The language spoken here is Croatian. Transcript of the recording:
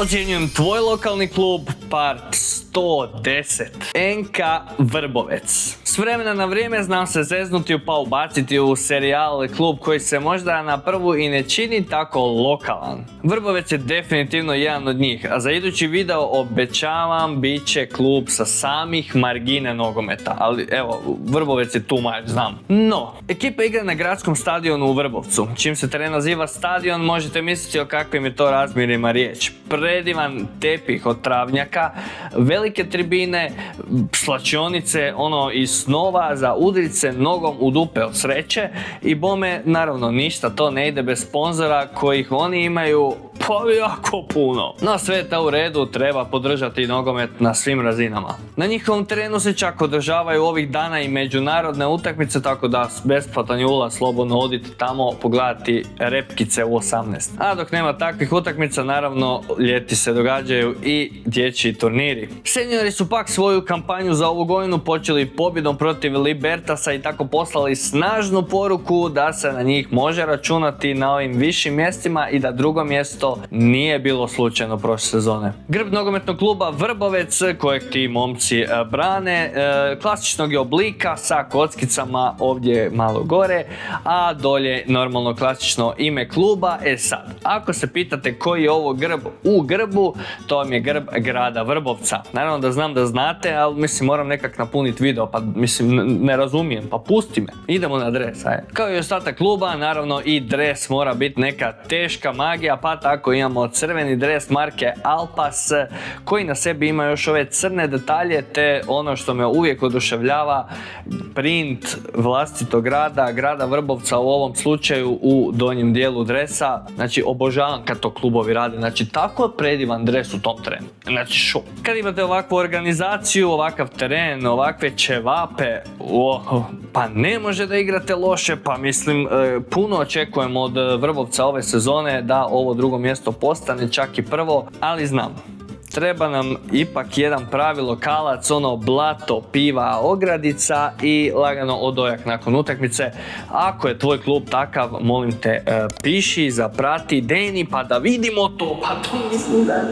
Ocjenjujem tvoj lokalni klub part 110. NK Vrbovec. S vremena na vrijeme znam se zeznuti pa ubaciti u serijal klub koji se možda na prvu i ne čini tako lokalan. Vrbovec je definitivno jedan od njih, a za idući video obećavam bit će klub sa samih margine nogometa. Ali evo, Vrbovec je tu mač, znam. No, ekipa igra na gradskom stadionu u Vrbovcu. Čim se teren naziva stadion, možete misliti o kakvim je to razmjerima riječ. Predivan tepih od travnjaka, velike tribine, slačionice, iz snova za udrice nogom u dupe od sreće i bome, naravno, ništa to ne ide bez sponzora kojih oni imaju pa jako puno. No sve je to u redu, treba podržati nogomet na svim razinama. Na njihovom terenu se čak održavaju ovih dana i međunarodne utakmice, tako da besplatan je ulaz, slobodno odite tamo pogledati repkice u 18. A dok nema takvih utakmica, naravno, ljeti se događaju i dječji turniri. Seniori su pak svoju kampanju za ovu godinu počeli pobjedom protiv Libertasa i tako poslali snažnu poruku da se na njih može računati na ovim višim mjestima i da drugo mjesto nije bilo slučajno prošle sezone. Grb nogometnog kluba Vrbovec, kojeg ti momci brane, klasičnog je oblika sa kockicama ovdje malo gore, a dolje normalno klasično ime kluba. Sad, ako se pitate koji je ovo grb u grbu, to vam je grb grada Vrbovca. Naravno da znam da znate, ali moram nekak napuniti video, pa ne razumijem, pa pusti me. Idemo na dres, ajde. Kao i ostatak kluba, naravno i dres mora biti neka teška magija, pa tako imamo crveni dres marke Alpas, koji na sebi ima još ove crne detalje, te ono što me uvijek oduševljava, print vlastitog grada Vrbovca u ovom slučaju u donjem dijelu dresa. Znači, obožavam kad to klubovi rade, znači tako predivan dres u tom terenu. Znači, šok. Kad imate ovakvu organizaciju, ovakav teren, ovakve ćevape, pa ne može da igrate loše, pa puno očekujem od Vrbovca ove sezone da ovo drugo mjesto postane čak i prvo, ali znam. Treba nam ipak jedan pravi lokalac, blato, piva, ogradica i lagano odojak nakon utakmice. Ako je tvoj klub takav, molim te, piši, zaprati, deni, pa da vidimo to, pa to mislim da...